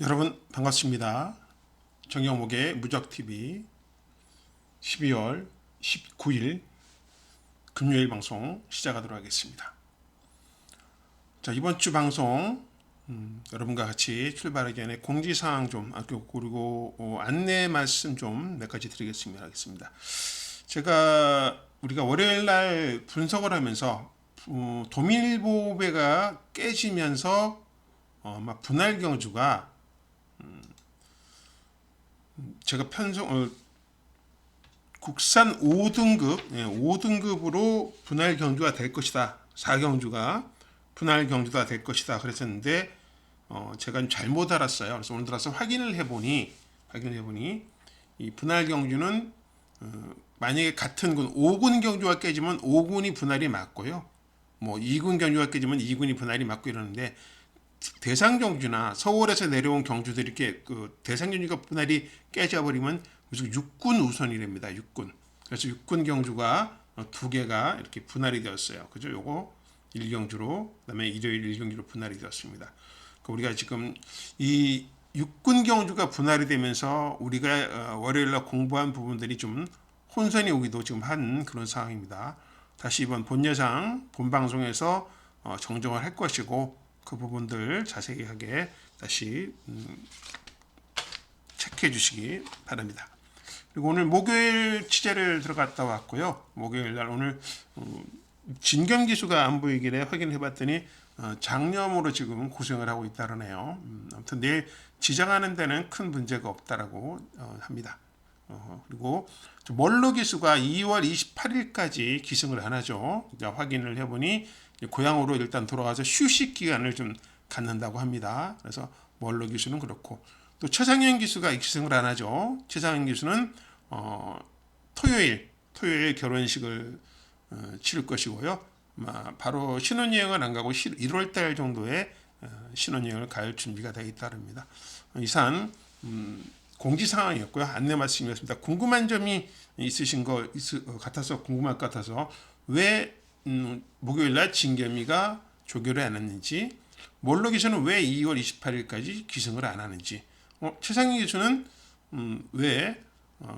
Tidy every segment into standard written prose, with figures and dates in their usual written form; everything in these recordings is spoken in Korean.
여러분 반갑습니다. 정영목의 무적TV 12월 19일 금요일 방송 시작하도록 하겠습니다. 자, 이번 주 방송 여러분과 같이 출발하기 전에 공지사항 좀 그리고 안내 말씀 좀 몇 가지 드리겠습니다. 우리가 월요일 날 분석을 하면서 도밀보배가 깨지면서 분할 경주가 제가 국산 5등급, 5등급으로 분할 경주가 될 것이다. 4경주가 분할 경주가 될 것이다. 그랬었는데 제가 잘못 알았어요. 그래서 오늘 들어서 확인을 해보니 이 분할 경주는 만약에 같은 군 5군 경주가 깨지면 5군이 분할이 맞고요. 뭐 2군 경주가 깨지면 2군이 분할이 맞고 이러는데 대상 경주나 서울에서 내려온 경주들이 이렇게 대상 경주가 분할이 깨져버리면 무조건 6군 우선이랍니다. 6군. 그래서 6군 경주가 두 개가 이렇게 분할이 되었어요. 그죠? 요거 1경주로 그다음에 일요일 1경주로 분할이 되었습니다. 우리가 지금 이 6군 경주가 분할이 되면서 우리가 월요일날 공부한 부분들이 좀 혼선이 오기도 지금 한 그런 상황입니다. 다시 이번 본 방송에서 정정을 할 것이고 그 부분들 자세하게 다시 체크해 주시기 바랍니다. 그리고 오늘 목요일 취재를 들어갔다 왔고요. 목요일 날 오늘 진경기수가 안 보이길래 확인해 봤더니 장염으로 지금 고생을 하고 있다 그러네요. 아무튼 내일 지장하는 데는 큰 문제가 없다라고 합니다. 그리고 멀로 기수가 2월 28일까지 기승을 안 하죠. 확인을 해보니 고향으로 일단 돌아가서 휴식 기간을 좀 갖는다고 합니다. 그래서 멀로 기수는 그렇고 또 최상현 기수가 기승을 안 하죠. 최상현 기수는 토요일 결혼식을 치를 것이고요. 바로 신혼여행은 안 가고 1월 달 정도에 신혼여행을 갈 준비가 되어 있다랍니다. 이상 공지 상황이었고요. 안내 말씀이었습니다. 궁금한 점이 있으신 것 같아서 궁금할 것 같아서 왜 목요일날 진겸이가 조교를 안 했는지, 몰로 기수는 왜 2월 28일까지 기승을 안 하는지, 최상희 기수는 왜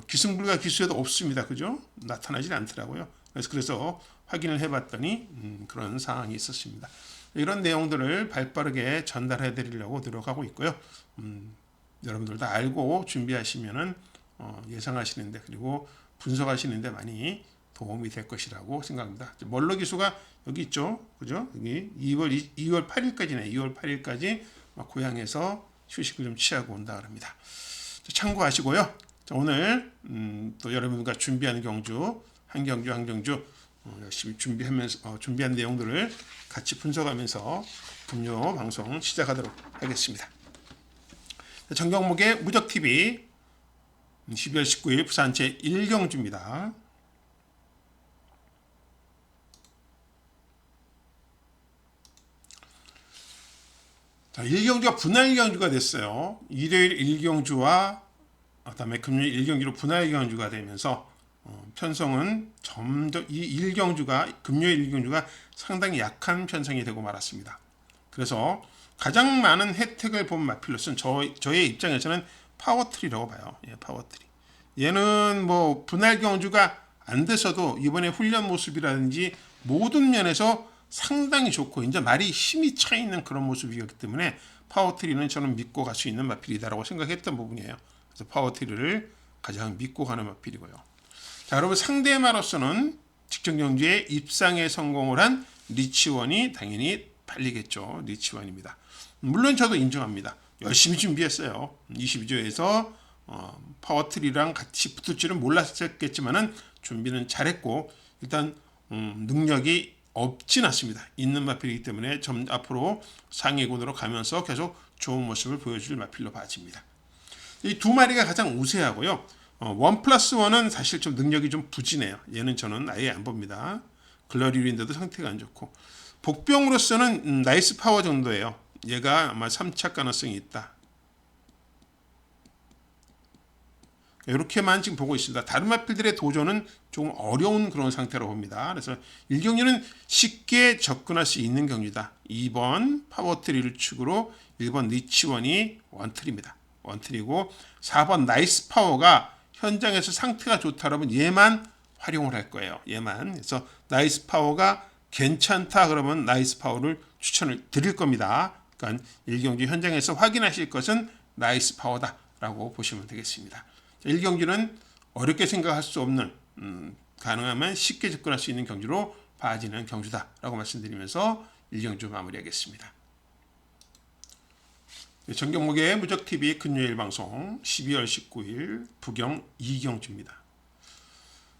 기승불가 기수에도 없습니다. 그죠? 나타나질 않더라고요. 그래서 확인을 해봤더니 그런 상황이 있었습니다. 이런 내용들을 발빠르게 전달해 드리려고 노력하고 있고요. 여러분들도 알고 준비하시면은 예상하시는데 그리고 분석하시는데 많이 도움이 될 것이라고 생각합니다. 멀로 기수가 여기 있죠, 그죠? 여기 2월 8일까지네. 2월 8일까지 고향에서 휴식을 좀 취하고 온다 그럽니다. 참고하시고요. 오늘 또 여러분과 준비하는 경주 한 경주 열심히 준비한 내용들을 같이 분석하면서 금요 방송 시작하도록 하겠습니다. 정경목의 무적TV 12월 19일 부산 제1경주입니다. 자, 1경주가 분할 경주가 됐어요. 일요일 1경주와 그다음에 금요일 1경주로 분할 경주가 되면서 편성은 점점 이 1경주가 금요일 1경주가 상당히 약한 편성이 되고 말았습니다. 그래서 가장 많은 혜택을 본 마필로스는 저의 입장에서는 파워트리라고 봐요. 파워트리. 얘는 뭐 분할 경주가 안 돼서도 이번에 훈련 모습이라든지 모든 면에서 상당히 좋고 이제 말이 힘이 차 있는 그런 모습이었기 때문에 파워트리는 저는 믿고 갈 수 있는 마필이다라고 생각했던 부분이에요. 그래서 파워트리를 가장 믿고 가는 마필이고요. 자, 여러분 상대마로서는 직전 경주에 입상에 성공을 한 리치원이 당연히 팔리겠죠. 리치원입니다. 물론 저도 인정합니다. 열심히 준비했어요. 22조에서 파워트리랑 같이 붙을 줄은 몰랐겠지만은 준비는 잘했고 일단 능력이 없진 않습니다. 있는 마필이기 때문에 앞으로 상위군으로 가면서 계속 좋은 모습을 보여줄 마필로 봐집니다. 이 두 마리가 가장 우세하고요. 1+1은 사실 좀 능력이 좀 부진해요. 얘는 저는 아예 안 봅니다. 글러리인데도 상태가 안 좋고 복병으로서는 나이스 파워 정도예요. 얘가 아마 3차 가능성이 있다. 이렇게만 지금 보고 있습니다. 다른 마필들의 도전은 조금 어려운 그런 상태로 봅니다. 그래서 1경주는 쉽게 접근할 수 있는 경주다. 2번 파워트리를 축으로 1번 리치원이 원트리입니다. 원트리고 4번 나이스 파워가 현장에서 상태가 좋다 그러면 얘만 활용을 할 거예요. 얘만. 그래서 나이스 파워가 괜찮다 그러면 나이스 파워를 추천을 드릴 겁니다. 그러니까 1경주 현장에서 확인하실 것은 나이스 파워다 라고 보시면 되겠습니다. 1경주는 어렵게 생각할 수 없는 가능하면 쉽게 접근할 수 있는 경주로 봐지는 경주다 라고 말씀드리면서 1경주 마무리하겠습니다. 정경목의 무적TV 금요일 방송 12월 19일 부경 2경주입니다.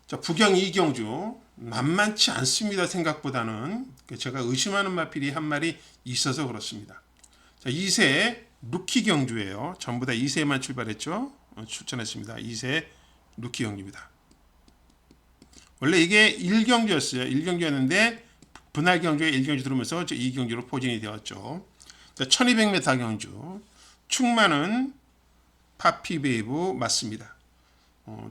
자, 부경 2경주 만만치 않습니다. 생각보다는 제가 의심하는 마필이 한 마리 있어서 그렇습니다. 자, 2세 루키 경주예요. 전부 다 2세만 출발했죠. 추천했습니다. 2세 루키 경주입니다. 원래 이게 1경주였어요. 1경주였는데 분할 경주에 1경주 들어오면서 2경주로 포진이 되었죠. 1200m 경주 충만은 파피베이브 맞습니다.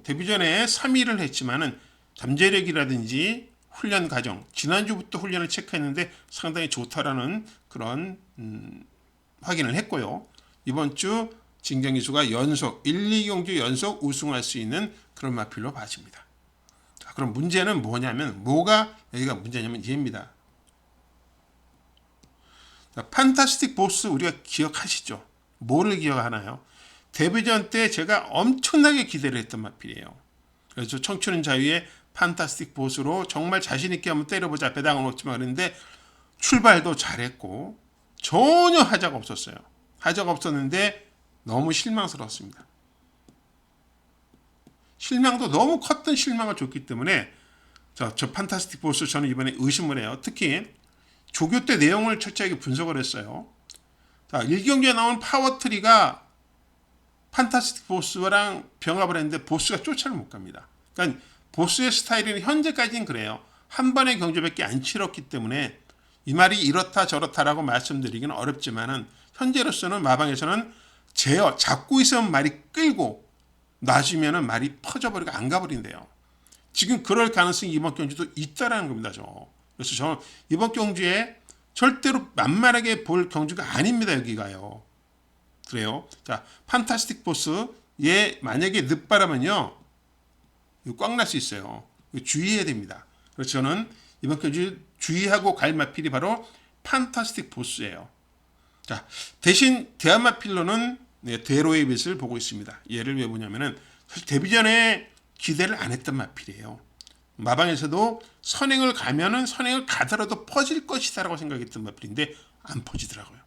데뷔 전에 3위를 했지만은 잠재력이라든지 훈련 과정 지난주부터 훈련을 체크했는데 상당히 좋다라는 그런 확인을 했고요. 이번 주 진경기수가 연속 1, 2경주 연속 우승할 수 있는 그런 마필로 봐집니다. 자, 그럼 문제는 뭐냐면 뭐가 여기가 문제냐면 얘입니다. 자, 판타스틱 보스 우리가 기억하시죠? 뭐를 기억하나요? 데뷔전 때 제가 엄청나게 기대를 했던 마필이에요. 그래서 청춘은 자유의 판타스틱 보스로 정말 자신있게 한번 때려보자 배당을 놓지만 그랬는데 출발도 잘했고 전혀 하자가 없었어요. 하자가 없었는데 너무 실망스러웠습니다. 실망도 너무 컸던 실망을 줬기 때문에 저 판타스틱 보스 저는 이번에 의심을 해요. 특히 조교 때 내용을 철저하게 분석을 했어요. 자, 1경기에 나온 파워트리가 판타스틱 보스랑 병합을 했는데 보스가 쫓아를 못 갑니다. 그러니까 보스의 스타일은 현재까지는 그래요. 한 번의 경주밖에 안 치렀기 때문에 이 말이 이렇다 저렇다라고 말씀드리기는 어렵지만은 현재로서는 마방에서는 잡고 있으면 말이 끌고 놔주면은 말이 퍼져버리고 안 가버린대요. 지금 그럴 가능성이 이번 경주도 있다라는 겁니다. 그래서 저는 이번 경주에 절대로 만만하게 볼 경주가 아닙니다. 여기가요. 그래요. 자, 판타스틱 보스 얘 만약에 늦바라면요 꽉 날 수 있어요. 주의해야 됩니다. 그래서 저는 이번 경주 주의하고 갈 마필이 바로 판타스틱 보스예요. 자, 대신 대한마필로는 대로의 빛을 보고 있습니다. 얘를 왜 보냐면은 사실 데뷔 전에 기대를 안 했던 마필이에요. 마방에서도 선행을 가면은 선행을 가더라도 퍼질 것이다라고 생각했던 마필인데 안 퍼지더라고요.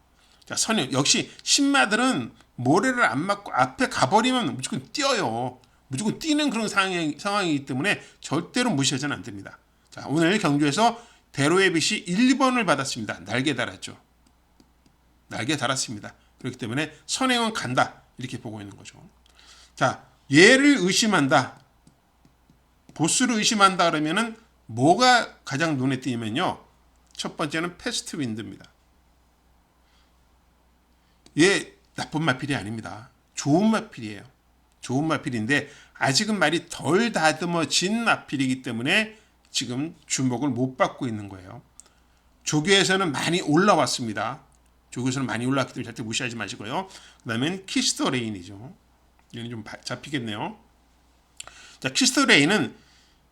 자, 선행 역시 신마들은 모래를 안 맞고 앞에 가버리면 무조건 뛰어요. 무조건 뛰는 그런 상황이기 때문에 절대로 무시하지는 안 됩니다. 자, 오늘 경주에서 대로의 빛이 1번을 받았습니다. 날개 달았죠. 날개 달았습니다. 그렇기 때문에 선행은 간다 이렇게 보고 있는 거죠. 자, 얘를 의심한다. 보스를 의심한다 그러면은 뭐가 가장 눈에 띄면요. 첫 번째는 패스트 윈드입니다. 얘 나쁜 마필이 아닙니다. 좋은 마필이에요. 좋은 마필인데 아직은 말이 덜 다듬어진 마필이기 때문에 지금 주목을 못 받고 있는 거예요. 조교에서는 많이 올라왔습니다. 조교에서는 많이 올라왔기 때문에 절대 무시하지 마시고요. 그 다음엔 키스터 레인이죠. 이건 좀 잡히겠네요. 자, 키스터 레인은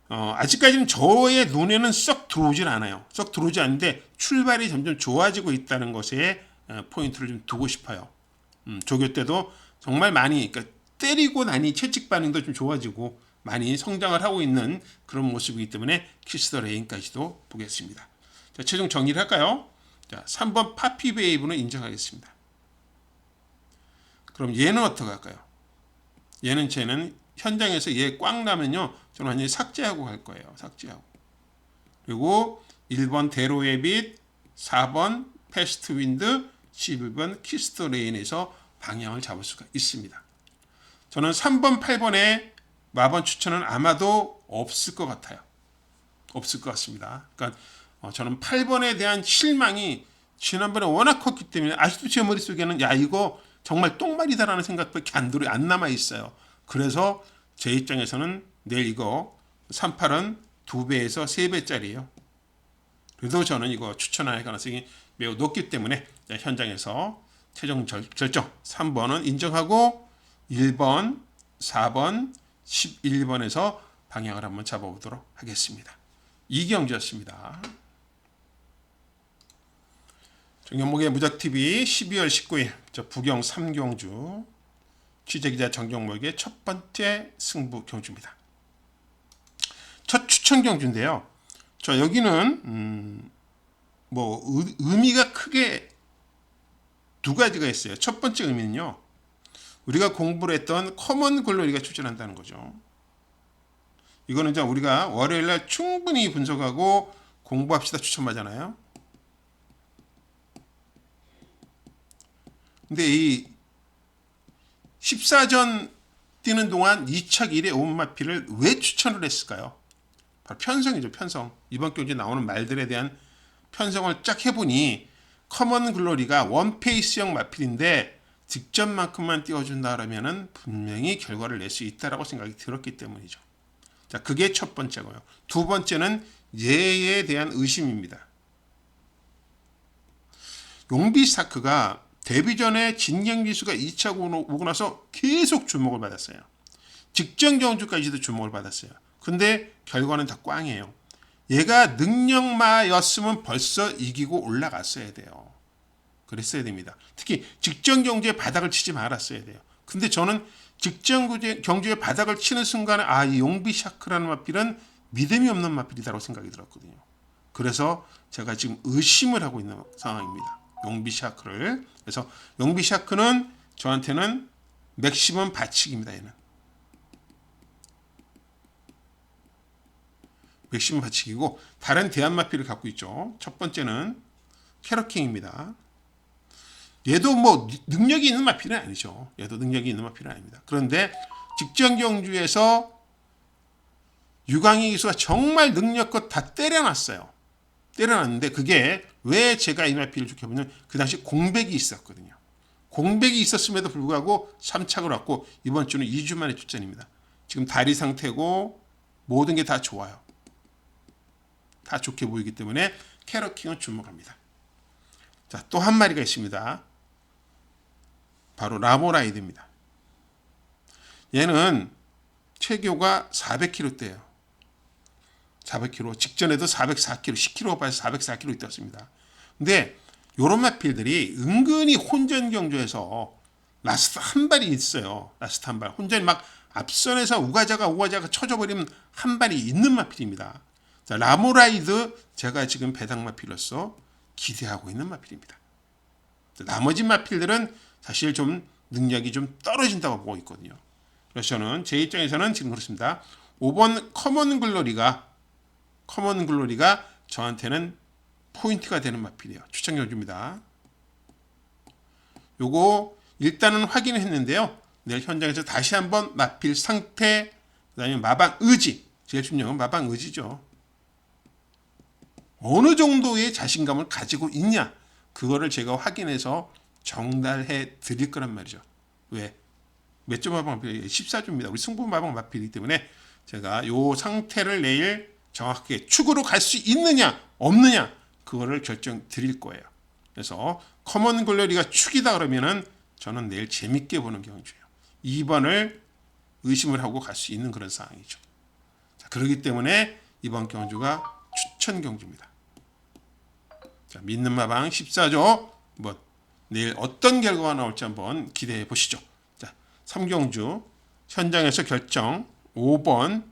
아직까지는 저의 눈에는 썩 들어오질 않아요. 썩 들어오지 않는데 출발이 점점 좋아지고 있다는 것에 포인트를 좀 두고 싶어요. 조교 때도 정말 많이 그러니까 때리고 나니 채찍 반응도 좀 좋아지고 많이 성장을 하고 있는 그런 모습이기 때문에 키스 더 레인까지도 보겠습니다. 자, 최종 정리를 할까요? 자, 3번 파피베이브는 인정하겠습니다. 그럼 얘는 어떻게 할까요? 쟤는 현장에서 얘 꽉 나면요 저는 완전히 삭제하고 갈 거예요. 삭제하고. 그리고 1번 대로의 빛, 4번 패스트 윈드, 11번 키스 더 레인에서 방향을 잡을 수가 있습니다. 저는 3번, 8번에 마번 추천은 아마도 없을 것 같아요. 없을 것 같습니다. 그러니까 저는 8번에 대한 실망이 지난번에 워낙 컸기 때문에 아직도 제 머릿속에는 야 이거 정말 똥말이다라는 생각밖에 안 남아 있어요. 그래서 제 입장에서는 내일 이거 38은 2배에서 3배짜리예요. 그래도 저는 이거 추천할 가능성이 매우 높기 때문에 현장에서 최종 결정 3번은 인정하고 1번, 4번, 11번에서 방향을 한번 잡아보도록 하겠습니다. 이경주였습니다. 정경목의 무작TV 12월 19일 부경 3경주 취재기자 정경목의 첫 번째 승부 경주입니다. 첫 추천 경주인데요. 여기는 의미가 크게 두 가지가 있어요. 첫 번째 의미는요. 우리가 공부를 했던 커먼 글로리가 출전한다는 거죠. 이거는 이제 우리가 월요일날 충분히 분석하고 공부합시다 추천하잖아요. 근데 이 14전 뛰는 동안 2척 1의 오마피를 왜 추천을 했을까요? 바로 편성이죠. 편성. 이번 경기에 나오는 말들에 대한 편성을 쫙 해보니 커먼 글로리가 원페이스형 마필인데 득점만큼만 띄워준다 그러면은 분명히 결과를 낼 수 있다라고 생각이 들었기 때문이죠. 자, 그게 첫 번째고요. 두 번째는 얘에 대한 의심입니다. 용비스타크가 데뷔 전에 진경기수가 2차 오고 나서 계속 주목을 받았어요. 직전 경주까지도 주목을 받았어요. 근데 결과는 다 꽝이에요. 얘가 능력마였으면 벌써 이기고 올라갔어야 돼요. 그랬어야 됩니다. 특히 직전 경주에 바닥을 치지 말았어야 돼요. 근데 저는 직전 경주에 바닥을 치는 순간에 이 용비샤크라는 마필은 믿음이 없는 마필이다라고 생각이 들었거든요. 그래서 제가 지금 의심을 하고 있는 상황입니다. 용비샤크를. 그래서 용비샤크는 저한테는 맥시멈 반칙입니다. 얘는. 맥시멈 반칙이고 다른 대안마필을 갖고 있죠. 첫 번째는 캐럿킹입니다. 얘도 능력이 있는 마필은 아니죠. 얘도 능력이 있는 마필은 아닙니다. 그런데 직전 경주에서 유광희 기수가 정말 능력껏 다 때려놨어요. 때려놨는데 그게 왜 제가 이 마필을 좋게 보면 그 당시 공백이 있었거든요. 공백이 있었음에도 불구하고 3착을 왔고 이번 주는 2주 만에 출전입니다. 지금 다리 상태고 모든 게 다 좋아요. 다 좋게 보이기 때문에 캐럿킹은 주목합니다. 자, 또 한 마리가 있습니다. 바로 라모라이드입니다. 얘는 체교가 400kg대예요. 400kg. 직전에도 404kg, 10kg 빠져서 404kg 뛰었습니다. 근데 요런 마필들이 은근히 혼전 경주에서 라스트 한 발이 있어요. 라스트 한 발. 혼전이 막 앞선에서 우가자가 쳐져버리면 한 발이 있는 마필입니다. 자, 라모라이드 제가 지금 배당 마필로서 기대하고 있는 마필입니다. 나머지 마필들은 사실 좀 능력이 좀 떨어진다고 보고 있거든요. 그래서 저는 제 입장에서는 지금 그렇습니다. 5번 커먼 글로리가 저한테는 포인트가 되는 마필이에요. 추천 경주입니다. 요거 일단은 확인을 했는데요. 내일 현장에서 다시 한번 마필 상태, 그다음에 마방 의지, 제일 중요한 건 마방 의지죠. 어느 정도의 자신감을 가지고 있냐, 그거를 제가 확인해서 전달해 드릴 거란 말이죠. 왜? 몇 점 마방 마필? 14조입니다. 우리 승부 마방 마필이기 때문에 제가 요 상태를 내일 정확하게 축으로 갈 수 있느냐 없느냐 그거를 결정 드릴 거예요. 그래서 커먼 글로리가 축이다 그러면은 저는 내일 재밌게 보는 경주예요. 2번을 의심을 하고 갈 수 있는 그런 상황이죠. 자, 그렇기 때문에 이번 경주가 추천 경주입니다. 자, 믿는 마방 14조 내일 어떤 결과가 나올지 한번 기대해 보시죠. 자, 3경주 현장에서 결정 5번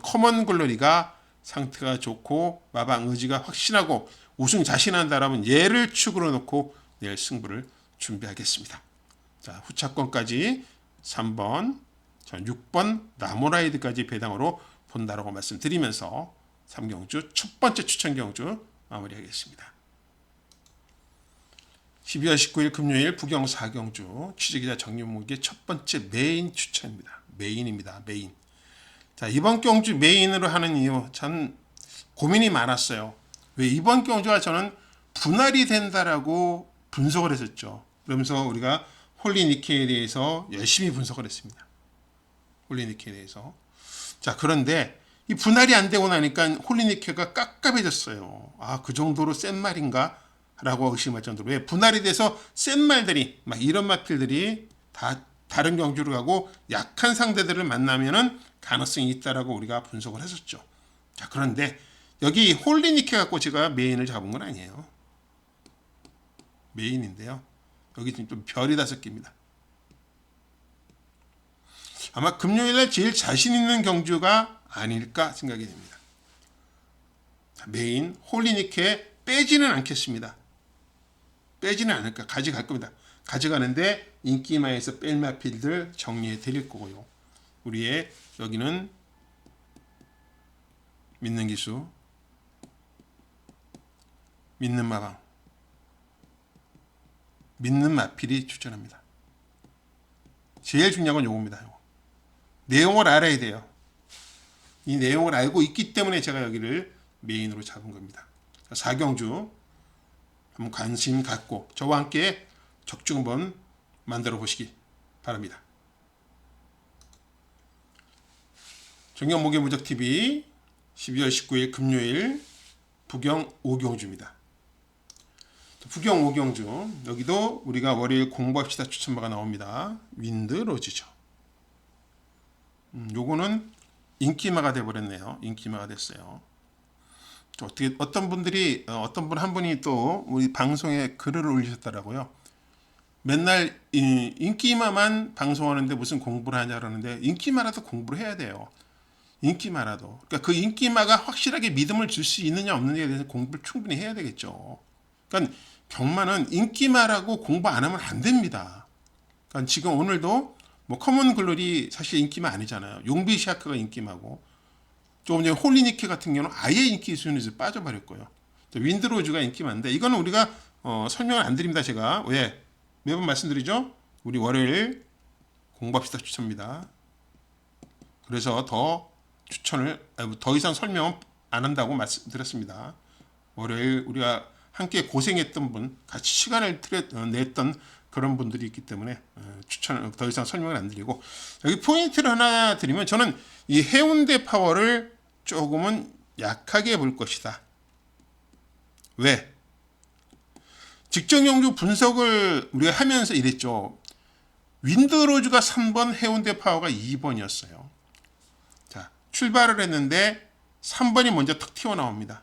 커먼 글로리가 상태가 좋고 마방 의지가 확신하고 우승 자신한다라면 얘를 축으로 놓고 내일 승부를 준비하겠습니다. 자, 후차권까지 3번, 6번 나무라이드까지 배당으로 본다라고 말씀드리면서 3경주 첫 번째 추천 경주 마무리하겠습니다. 12월 19일 금요일 부경 4경주 취재기자 정윤목의 첫 번째 메인 추천입니다. 메인입니다. 메인. 자, 이번 경주 메인으로 하는 이유 참 고민이 많았어요. 왜 이번 경주가 저는 분할이 된다라고 분석을 했었죠. 그러면서 우리가 홀리 니케에 대해서 열심히 분석을 했습니다. 홀리니켈에 대해서. 자, 그런데 이 분할이 안 되고 나니까 홀리니켈가 깝깝해졌어요. 아, 그 정도로 센 말인가? 라고 의심할 정도로. 왜? 분할이 돼서 센 말들이, 막 이런 마필들이 다 다른 경주를 가고 약한 상대들을 만나면은 가능성이 있다라고 우리가 분석을 했었죠. 자, 그런데 여기 홀리니켈 갖고 제가 메인을 잡은 건 아니에요. 메인인데요. 여기 지금 좀 별이 5개입니다. 아마 금요일날 제일 자신 있는 경주가 아닐까 생각이 됩니다. 메인 홀리니케 빼지는 않겠습니다. 빼지는 않을까. 가져갈 겁니다. 가져가는데 인기마에서 뺄 마필들 정리해 드릴 거고요. 우리의 여기는 믿는 기수, 믿는 마방, 믿는 마필이 추천합니다. 제일 중요한 건 요겁니다. 요거. 내용을 알아야 돼요. 이 내용을 알고 있기 때문에 제가 여기를 메인으로 잡은 겁니다. 4경주 한번 관심 갖고 저와 함께 적중 한번 만들어 보시기 바랍니다. 정경목의무적TV 12월 19일 금요일 부경 5경주입니다. 부경 5경주 여기도 우리가 월요일 공부합시다 추천바가 나옵니다. 윈드로즈죠. 요거는 인기마가 돼버렸네요. 인기마가 됐어요. 어떻게 어떤 분들이 어떤 분 한 분이 또 우리 방송에 글을 올리셨더라고요. 맨날 인기마만 방송하는데 무슨 공부를 하냐 그러는데 인기마라도 공부를 해야 돼요. 인기마라도. 그러니까 그 인기마가 확실하게 믿음을 줄 수 있느냐 없느냐에 대해서 공부를 충분히 해야 되겠죠. 그러니까 경마는 인기마라고 공부 안 하면 안 됩니다. 그러니까 지금 오늘도 뭐 커먼 글로리 사실 인기마 아니잖아요. 용비 시아크가 인기마고 조금 전에 홀리니케 같은 경우는 아예 인기 순위에서 빠져버렸고요. 윈드로즈가 인기마인데 이거는 우리가 설명을 안 드립니다. 제가 왜 매번 말씀드리죠. 우리 월요일 공부합시다 추천입니다. 그래서 더 이상 설명 안 한다고 말씀드렸습니다. 월요일 우리가 함께 고생했던 분, 같이 시간을 냈던 그런 분들이 있기 때문에 더 이상 설명을 안 드리고 여기 포인트를 하나 드리면 저는 이 해운대 파워를 조금은 약하게 볼 것이다. 왜? 직전 경주 분석을 우리가 하면서 이랬죠. 윈드로즈가 3번, 해운대 파워가 2번이었어요. 자, 출발을 했는데 3번이 먼저 탁 튀어나옵니다.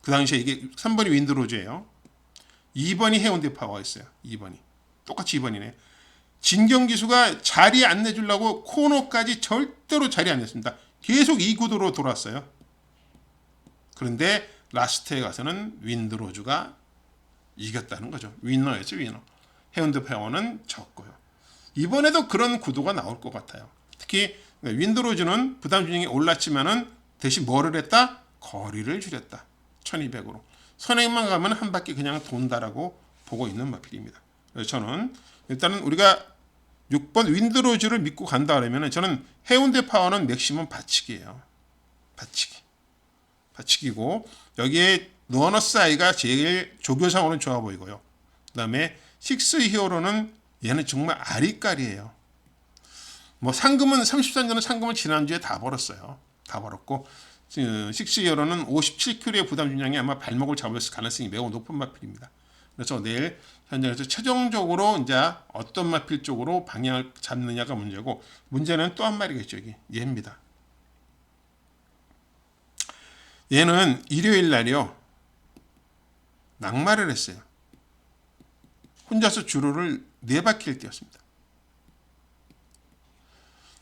그 당시에 이게 3번이 윈드로즈예요. 2번이 해운대 파워였어요. 2번이. 똑같이 2번이네. 진경기수가 자리 안 내주려고 코너까지 절대로 자리 안 냈습니다. 계속 이 구도로 돌았어요. 그런데 라스트에 가서는 윈드로즈가 이겼다는 거죠. 위너였죠, 위너. 해운대 파워는 졌고요. 이번에도 그런 구도가 나올 것 같아요. 특히 윈드로즈는 부담 준영이 올랐지만은 대신 뭐를 했다? 거리를 줄였다. 1200으로. 선행만 가면 한 바퀴 그냥 돈다라고 보고 있는 마필입니다. 그래서 저는 일단은 우리가 6번 윈드로즈를 믿고 간다 그러면 저는 해운대 파워는 맥시멈 받치기예요. 받치기고 여기에 노너스 아이가 제일 조교상으로는 좋아 보이고요. 그 다음에 식스 히어로는 얘는 정말 아리까리예요. 뭐 상금은 33년은 상금을 지난주에 다 벌었어요. 다 벌었고 식스 히어로는 57kg의 부담 중량이 아마 발목을 잡았을 가능성이 매우 높은 마필입니다. 그래서 내일 현장에서 최종적으로 이제 어떤 마필 쪽으로 방향을 잡느냐가 문제고 문제는 또 한 마리겠죠. 얘입니다. 얘는 일요일 날이요. 낙마를 했어요. 혼자서 주로를 4바퀴를 뛰었습니다.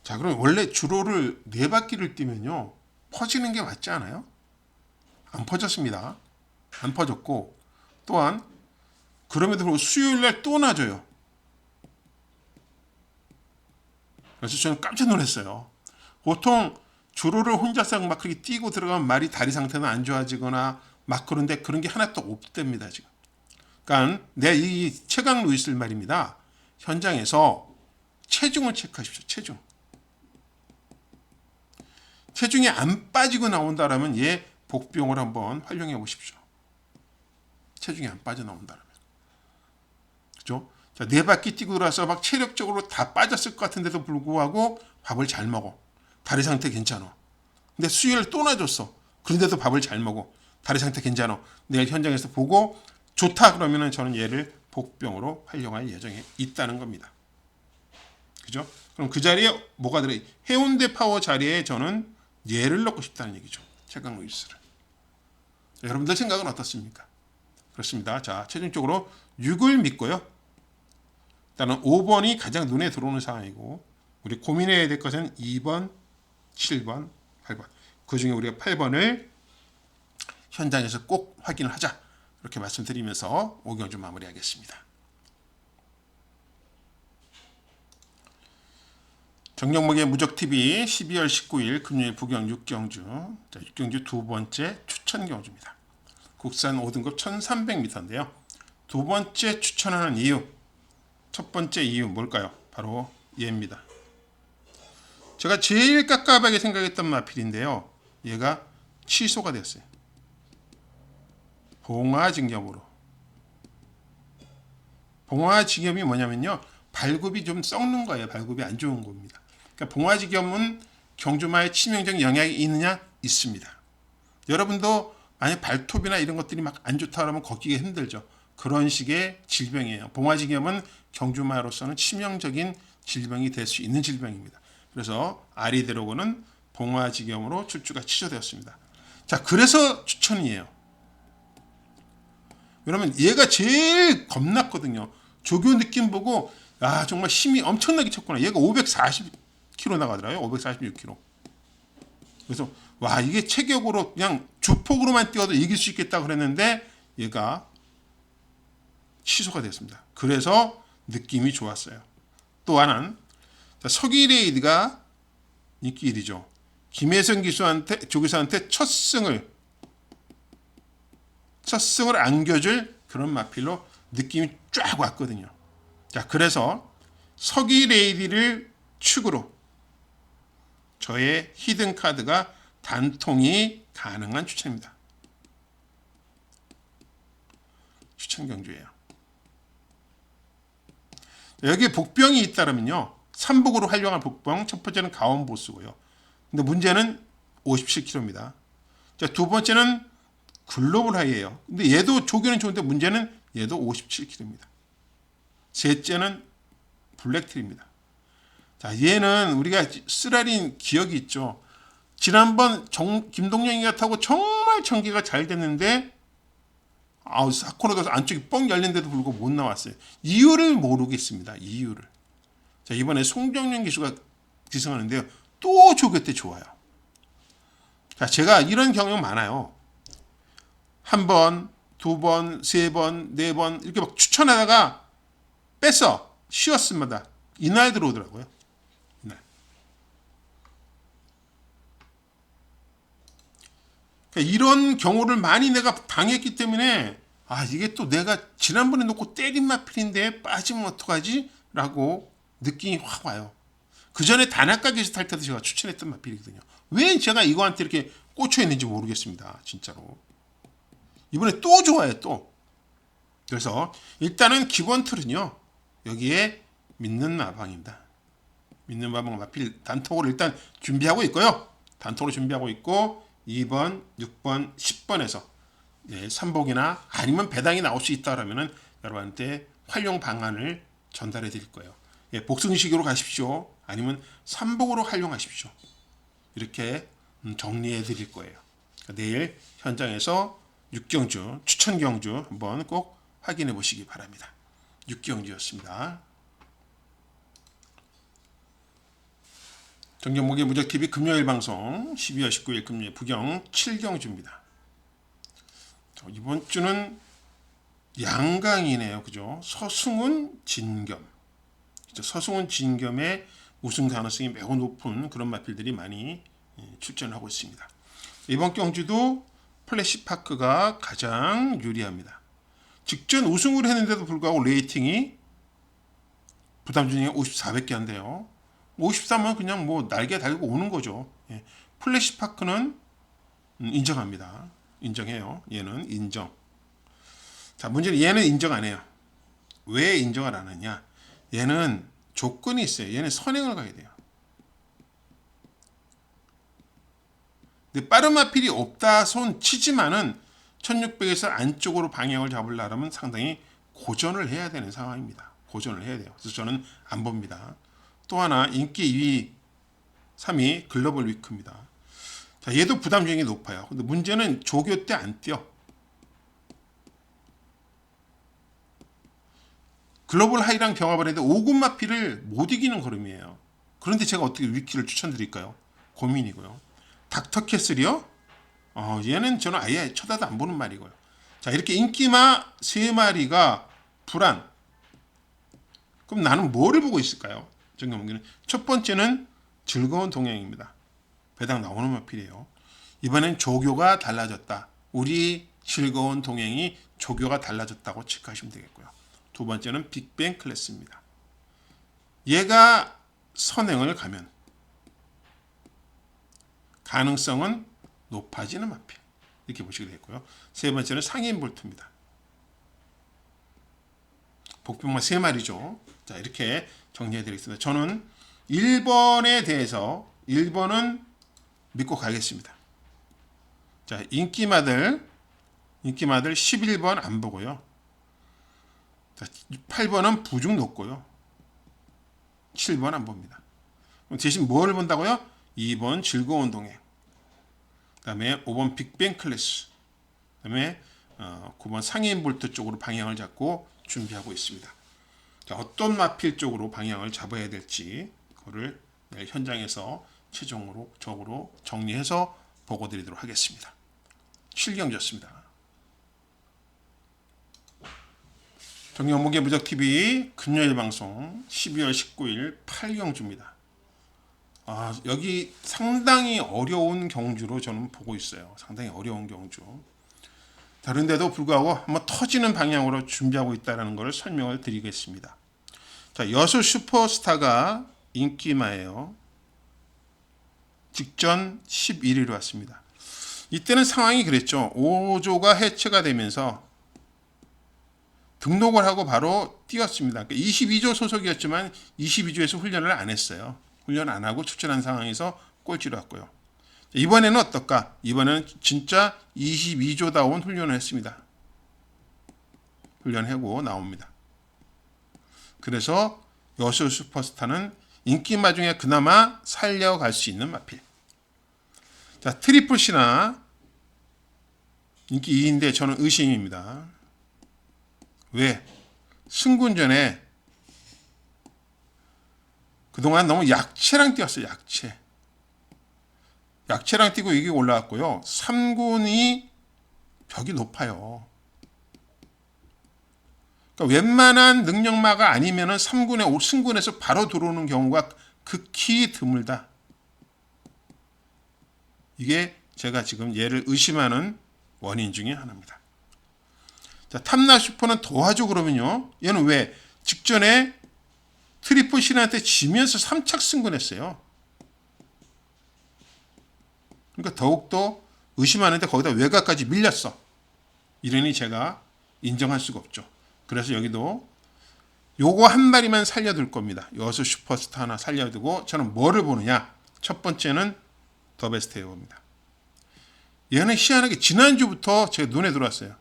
자, 그럼 원래 주로를 4바퀴를 뛰면요. 퍼지는 게 맞지 않아요? 안 퍼졌습니다. 안 퍼졌고 또한 그럼에도 불구하고 수요일날 또 놔줘요. 그래서 저는 깜짝 놀랐어요. 보통 주로를 혼자서 막 그렇게 뛰고 들어가면 말이 다리 상태는 안 좋아지거나 막 그런데 그런 게 하나도 없답니다. 지금. 그러니까 내 이 최강 루이스 말입니다. 현장에서 체중을 체크하십시오. 체중이 안 빠지고 나온다라면 얘 복병을 한번 활용해 보십시오. 체중이 안 빠져 나온다라면. 그죠? 자, 4바퀴 뛰고 들어와서 막 체력적으로 다 빠졌을 것 같은데도 불구하고 밥을 잘 먹어. 다리 상태 괜찮아. 근데 수요일 또 놔줬어. 그런데도 밥을 잘 먹어. 다리 상태 괜찮아. 내일 현장에서 보고 좋다 그러면은 저는 얘를 복병으로 활용할 예정에 있다는 겁니다. 그죠? 그럼 그 자리에 뭐가 들어? 해운대 파워 자리에 저는 얘를 넣고 싶다는 얘기죠. 최강 루이스를. 여러분들 생각은 어떻습니까? 그렇습니다. 자, 최종적으로 6을 믿고요. 일단은 5번이 가장 눈에 들어오는 상황이고 우리 고민해야 될 것은 2번, 7번, 8번. 그중에 우리가 8번을 현장에서 꼭 확인을 하자. 이렇게 말씀드리면서 5경주 마무리하겠습니다. 정영목의 무적TV 12월 19일 금요일 부경 6경주. 자, 6경주 두 번째 추천 경주입니다. 국산 5등급 1300m인데요. 두 번째 추천하는 이유. 첫 번째 이유 뭘까요? 바로 얘입니다. 제가 제일 깝깝하게 생각했던 마필인데요. 얘가 취소가 됐어요. 봉화징염으로. 봉화징염이 뭐냐면요. 발굽이 좀 썩는 거예요. 발굽이 안 좋은 겁니다. 그러니까 봉화징염은 경주마에 치명적 영향이 있느냐? 있습니다. 여러분도 만약 발톱이나 이런 것들이 막 안 좋다 그러면 걷기가 힘들죠. 그런 식의 질병이에요. 봉화징염은 경주마로서는 치명적인 질병이 될 수 있는 질병입니다. 그래서 아리대로고는 봉화징염으로 출주가 취소되었습니다. 자, 그래서 추천이에요. 왜냐면 얘가 제일 겁났거든요. 조교 느낌 보고 아 정말 힘이 엄청나게 쳤구나. 얘가 540kg 나가더라고요. 546kg. 그래서 와 이게 체격으로 그냥 주폭으로만 뛰어도 이길 수 있겠다 그랬는데 얘가 취소가 됐습니다. 그래서 느낌이 좋았어요. 또 하나는 서기레이드가 인기 1위죠. 김혜성 조교사한테 첫 승을 안겨줄 그런 마필로 느낌이 쫙 왔거든요. 자, 그래서 서기레이디를 축으로 저의 히든 카드가 단통이 가능한 추천입니다. 추천 경주예요. 여기에 복병이 있다면요. 3복으로 활용할 복병 첫 번째는 가온 보스고요. 근데 문제는 57kg입니다. 자, 두 번째는 글로벌 하이예요. 근데 얘도 조교는 좋은데 문제는 얘도 57kg입니다. 셋째는 블랙트리입니다. 자, 얘는 우리가 쓰라린 기억이 있죠. 지난번 김동영이가 타고 정말 전개가 잘 됐는데 사코너 가서 안쪽이 뻥 열린데도 불구하고 못 나왔어요. 이유를 모르겠습니다. 이유를. 자, 이번에 송정윤 기수가 기승하는데요. 또 조교 때 좋아요. 자, 제가 이런 경험 많아요. 한 번, 두 번, 세 번, 네 번 이렇게 막 추천하다가 뺐어. 쉬었습니다. 이날 들어오더라고요. 이날. 그러니까 이런 경우를 많이 내가 당했기 때문에 이게 또 내가 지난번에 놓고 때린 마필인데 빠지면 어떡하지? 라고 느낌이 확 와요. 그 전에 단아까 게스트 탈 때도 제가 추천했던 마필이거든요. 왜 제가 이거한테 이렇게 꽂혀 있는지 모르겠습니다. 진짜로. 이번에 또 좋아요. 또. 그래서 일단은 기본 틀은요. 여기에 믿는 마방입니다. 믿는 마방 마필 단톡으로 일단 준비하고 있고요. 단톡으로 준비하고 있고 2번, 6번, 10번에서 3복이나 아니면 배당이 나올 수 있다 그러면은 여러분한테 활용 방안을 전달해 드릴 거예요. 복승식으로 가십시오. 아니면 3복으로 활용하십시오. 이렇게 정리해 드릴 거예요. 내일 현장에서 6경주, 추천 경주 한번 꼭 확인해 보시기 바랍니다. 6경주였습니다. 정경목의 무적TV 금요일 방송 12월 19일 금요일 부경 7경주입니다. 이번 주는 양강이네요. 그죠? 서승훈, 진겸. 서승훈, 진겸의 우승 가능성이 매우 높은 그런 마필들이 많이 출전을 하고 있습니다. 이번 경주도 플래시파크가 가장 유리합니다. 직전 우승을 했는데도 불구하고 레이팅이 부담 중에 54밖에 안 돼요. 53은 그냥 뭐 날개 달고 오는 거죠. 플래시파크는 인정합니다. 인정해요. 얘는 인정. 자, 문제는 얘는 인정 안 해요. 왜 인정을 안 하냐? 얘는 조건이 있어요. 얘는 선행을 가야 돼요. 근데 빠른 마필이 없다 손 치지만은 1600에서 안쪽으로 방향을 잡으려면 상당히 고전을 해야 되는 상황입니다. 고전을 해야 돼요. 그래서 저는 안 봅니다. 또 하나 인기 2위, 3위 글로벌 위크입니다. 자, 얘도 부담 중이 높아요. 근데 문제는 조교 때 안 뛰어. 글로벌 하이랑 병합을 했는데 5군 마필을 못 이기는 걸음이에요. 그런데 제가 어떻게 위키를 추천드릴까요? 고민이고요. 닥터 캐슬이요? 얘는 저는 아예 쳐다도 안 보는 말이고요. 자, 이렇게 인기마 3마리가 불안. 그럼 나는 뭐를 보고 있을까요? 정경문기는 첫 번째는 즐거운 동행입니다. 배당 나오는 마필이에요. 이번엔 조교가 달라졌다. 우리 즐거운 동행이 조교가 달라졌다고 체크하시면 되겠고요. 두 번째는 빅뱅 클래스입니다. 얘가 선행을 가면 가능성은 높아지는 마필. 이렇게 보시게 되겠고요. 세 번째는 상인 볼트입니다. 복병만 3마리죠. 자, 이렇게 정리해 드리겠습니다. 저는 1번에 대해서 1번은 믿고 가겠습니다. 자, 인기마들 11번 안 보고요. 자, 8번은 부중 높고요. 7번 안 봅니다. 그럼 대신 뭘 본다고요? 2번 즐거운 동행. 그다음에 5번 빅뱅 클래스. 그다음에 9번 상인 볼트 쪽으로 방향을 잡고 준비하고 있습니다. 자, 어떤 마필 쪽으로 방향을 잡아야 될지 그거를 내일 현장에서 최종적으로 정리해서 보고 드리도록 하겠습니다. 실경주였습니다. 정영목의 무적TV 금요일 방송 12월 19일 8경주입니다. 여기 상당히 어려운 경주로 저는 보고 있어요. 상당히 어려운 경주. 다른데도 불구하고 한번 터지는 방향으로 준비하고 있다는 것을 설명을 드리겠습니다. 자, 여수 슈퍼스타가 인기마예요. 직전 11위로 왔습니다. 이때는 상황이 그랬죠. 5조가 해체가 되면서 등록을 하고 바로 뛰었습니다. 그러니까 22조 소속이었지만 22조에서 훈련을 안 했어요. 훈련 안 하고 출전한 상황에서 꼴찌로 왔고요. 이번에는 어떨까? 이번에는 진짜 22조다운 훈련을 했습니다. 훈련하고 나옵니다. 그래서 여수 슈퍼스타는 인기마 중에 그나마 살려갈 수 있는 마필. 자, 트리플 C나 인기 2위인데 저는 의심입니다. 왜? 승군 전에 그동안 너무 약체랑 뛰었어요. 약체랑 뛰고 이게 올라왔고요. 3군이 벽이 높아요. 그러니까 웬만한 능력마가 아니면은 3군에 승군에서 바로 들어오는 경우가 극히 드물다. 이게 제가 지금 얘를 의심하는 원인 중에 하나입니다. 자, 탐나 슈퍼는 더하죠. 그러면요. 얘는 왜? 직전에 트리플 C한테 지면서 3착 승군했어요. 그러니까 더욱더 의심하는데 거기다 외곽까지 밀렸어. 이러니 제가 인정할 수가 없죠. 그래서 여기도 요거 한 마리만 살려둘 겁니다. 여수 슈퍼스타 하나 살려두고 저는 뭐를 보느냐. 첫 번째는 더 베스트 에어입니다. 얘는 희한하게 지난주부터 제 눈에 들어왔어요.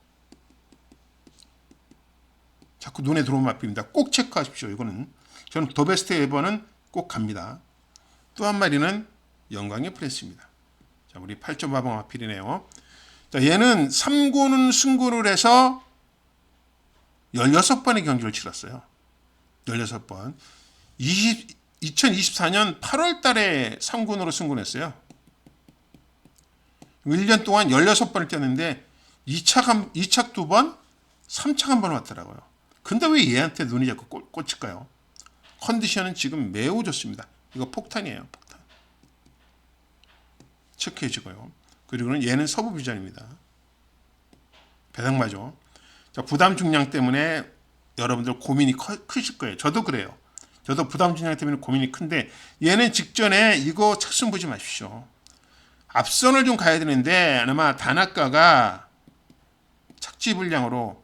자꾸 눈에 들어온 마필입니다. 꼭 체크하십시오. 이거는 저는 더 베스트 에버는 꼭 갑니다. 또 한 마리는 영광의 프레스입니다. 자, 우리 8점 마방 마필이네요. 자, 얘는 3군은 승군을 해서 16번의 경기를 치렀어요. 16번. 2024년 8월 달에 3군으로 승군했어요. 1년 동안 16번을 뛰었는데 2착 2번, 3착 한 번 왔더라고요. 근데 왜 얘한테 눈이 자꾸 꽂힐까요? 컨디션은 지금 매우 좋습니다. 이거 폭탄이에요. 폭탄. 체크해주고요. 그리고는 얘는 서부 비전입니다. 배당마죠. 자, 부담 중량 때문에 여러분들 고민이 크실 거예요. 저도 그래요. 저도 부담 중량 때문에 고민이 큰데 얘는 직전에 이거 착순 보지 마십시오. 앞선을 좀 가야 되는데 아마 단아가가 착지 불량으로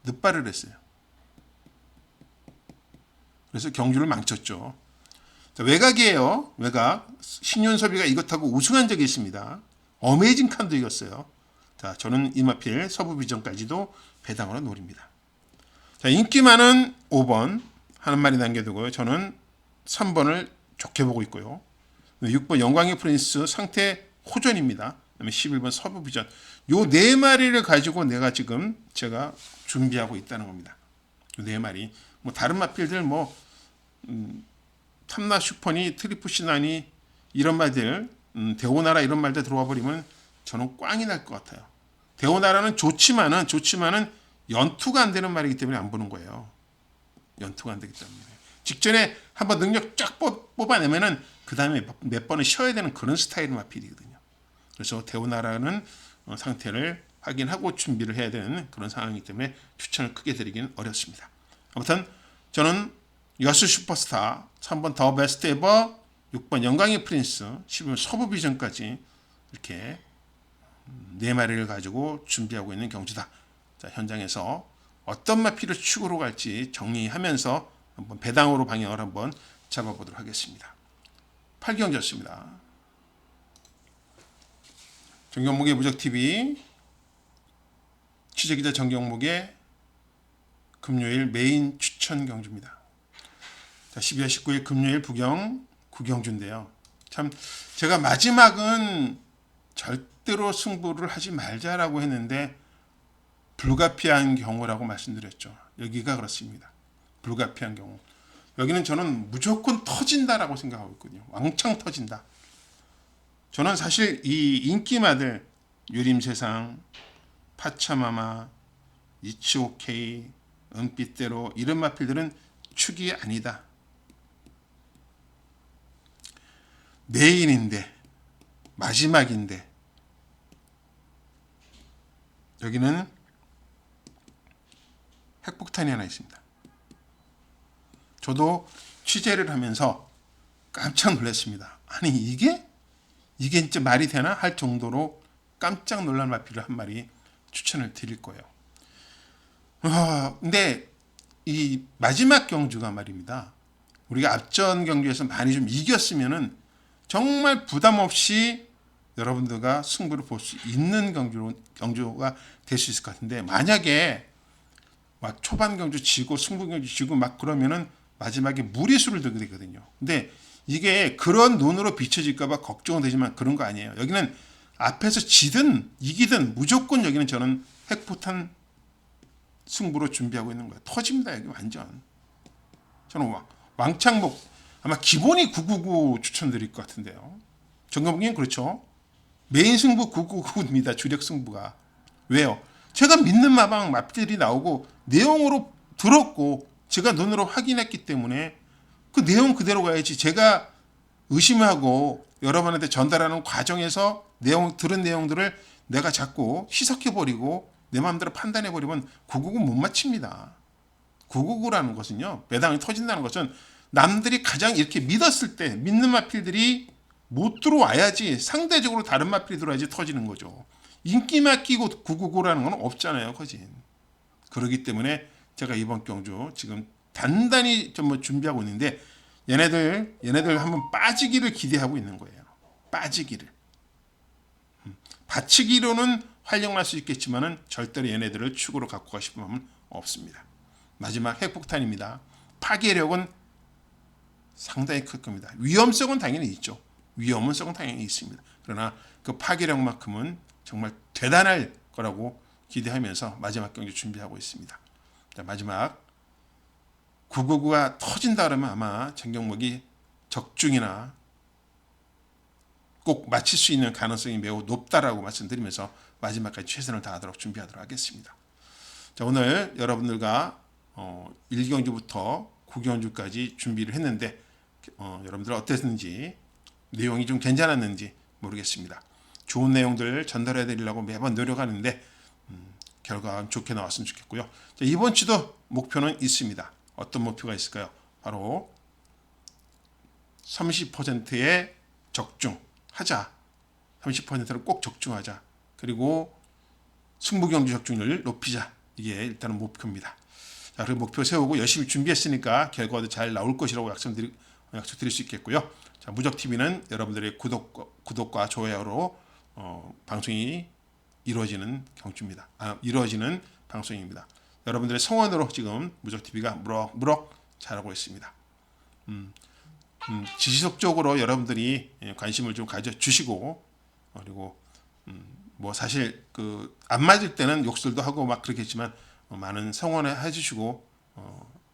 늦발을 했어요. 그래서 경주를 망쳤죠. 자, 외곽이에요. 외곽. 신윤섭이가 이것하고 우승한 적이 있습니다. 어메이징 칸도 이겼어요. 자, 저는 이마필 서부 비전까지도 배당으로 노립니다. 자, 인기 많은 5번 한 마리 남겨두고요. 저는 3번을 좋게 보고 있고요. 6번 영광의 프린스 상태 호전입니다. 그다음에 11번 서부 비전. 요 네 마리를 가지고 제가 준비하고 있다는 겁니다. 요 네 마리. 뭐 다른 마필들 탐나 슈퍼니 트리플 시나니 이런 말들 대오나라 이런 말들 들어와 버리면 저는 꽝이 날 것 같아요. 대오나라는 좋지만은 연투가 안 되는 말이기 때문에 안 보는 거예요. 연투가 안 되기 때문에. 직전에 한번 능력 쫙 뽑아내면은 그 다음에 몇 번은 쉬어야 되는 그런 스타일의 마필이거든요. 그래서 대오나라는 상태를 확인하고 준비를 해야 되는 그런 상황이기 때문에 추천을 크게 드리기는 어렵습니다. 아무튼 저는 여수 슈퍼스타, 3번 더 베스트 에버, 6번 영광의 프린스, 10번 서부 비전까지 이렇게 네 마리를 가지고 준비하고 있는 경주다. 자, 현장에서 어떤 마필을 축으로 갈지 정리하면서 한번 배당으로 방향을 한번 잡아보도록 하겠습니다. 8경주였습니다. 정경목의 무적TV 취재기자 정경목의 금요일 메인 추천 경주입니다. 자, 12월 19일 금요일 구경주인데요. 참 제가 마지막은 절대로 승부를 하지 말자라고 했는데 불가피한 경우라고 말씀드렸죠. 여기가 그렇습니다. 불가피한 경우. 여기는 저는 무조건 터진다라고 생각하고 있거든요. 왕창 터진다. 저는 사실 이 인기마들 유림세상, 파차마마, 이치오케이, 은빛대로 이런 마필들은 축이 아니다. 내일인데 마지막인데 여기는 핵폭탄이 하나 있습니다. 저도 취재를 하면서 깜짝 놀랐습니다. 아니 이게 진짜 말이 되나 할 정도로 깜짝 놀랄 마필을 한 마리 추천을 드릴 거예요. 근데 이 마지막 경주가 말입니다. 우리가 앞전 경주에서 많이 좀 이겼으면은 정말 부담 없이 여러분들과 승부를 볼 수 있는 경주가 될 수 있을 것 같은데 만약에 막 초반 경주 지고 승부 경주 지고 막 그러면은 마지막에 무리수를 들게 되거든요. 근데 이게 그런 눈으로 비춰질까봐 걱정은 되지만 그런 거 아니에요. 여기는 앞에서 지든 이기든 무조건 여기는 저는 핵폭탄 승부로 준비하고 있는 거예요. 터집니다 여기 완전. 저는 왕창목 아마 기본이 999 추천드릴 것 같은데요. 정경복님 그렇죠. 메인 승부 999입니다. 주력 승부가. 왜요? 제가 믿는 마필들이 나오고 내용으로 들었고 제가 눈으로 확인했기 때문에 그 내용 그대로 가야지. 제가 의심하고 여러분한테 전달하는 과정에서 들은 내용들을 내가 자꾸 희석해버리고 내 마음대로 판단해버리면 999 못 맞춥니다. 999라는 것은요. 배당이 터진다는 것은 남들이 가장 이렇게 믿었을 때 믿는 마필들이 못 들어와야지 상대적으로 다른 마필이 들어와야지 터지는 거죠. 인기만 끼고 999라는 건 없잖아요. 거진. 그렇기 때문에 제가 이번 경주 지금 단단히 좀 준비하고 있는데 얘네들 한번 빠지기를 기대하고 있는 거예요. 빠지기를. 받치기로는 활용할 수 있겠지만은 절대로 얘네들을 축으로 갖고 가실 마음은 없습니다. 마지막 핵폭탄입니다. 파괴력은 상당히 클 겁니다. 위험성은 당연히 있죠. 위험성은 당연히 있습니다. 그러나 그 파괴력만큼은 정말 대단할 거라고 기대하면서 마지막 경기 준비하고 있습니다. 자, 마지막 999가 터진다 그러면 아마 정경목이 적중이나 꼭 맞힐 수 있는 가능성이 매우 높다라고 말씀드리면서 마지막까지 최선을 다하도록 준비하도록 하겠습니다. 자, 오늘 여러분들과 1경주부터 9경주까지 준비를 했는데 여러분들 어땠는지 내용이 좀 괜찮았는지 모르겠습니다. 좋은 내용들 전달해 드리려고 매번 노력하는데 결과가 좋게 나왔으면 좋겠고요. 자, 이번 주도 목표는 있습니다. 어떤 목표가 있을까요? 바로 30%의 적중하자. 30%를 꼭 적중하자. 그리고 승부경주 적중률을 높이자. 이게 일단은 목표입니다. 자, 그리고 목표 세우고 열심히 준비했으니까 결과도 잘 나올 것이라고 약속드릴 수 있겠고요. 자, 무적TV는 여러분들의 구독과 좋아요로 방송이 이루어지는 경주입니다. 이루어지는 방송입니다. 여러분들의 성원으로 지금 무적TV가 무럭무럭 자라고 있습니다. 지속적으로 여러분들이 관심을 좀 가져주시고, 그리고 뭐 사실 그 안 맞을 때는 욕설도 하고 막 그렇겠지만 많은 성원을 해주시고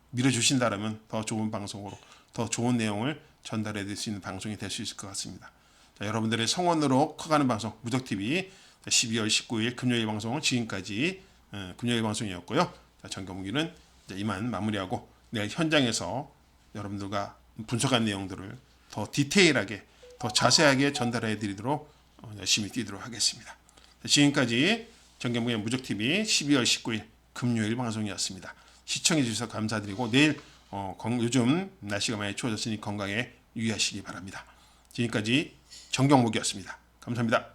밀어주신다면 더 좋은 방송으로 더 좋은 내용을 전달해 드릴 수 있는 방송이 될 수 있을 것 같습니다. 자, 여러분들의 성원으로 커가는 방송 무적TV 12월 19일 금요일 방송은 지금까지 금요일 방송이었고요. 자, 정경무기는 이만 마무리하고 내일 현장에서 여러분들과 분석한 내용들을 더 디테일하게 더 자세하게 전달해 드리도록 열심히 뛰도록 하겠습니다. 자, 지금까지 정경무의 무적TV 12월 19일 금요일 방송이었습니다. 시청해 주셔서 감사드리고 내일 요즘 날씨가 많이 추워졌으니 건강에 유의하시기 바랍니다. 지금까지 정경목이었습니다. 감사합니다.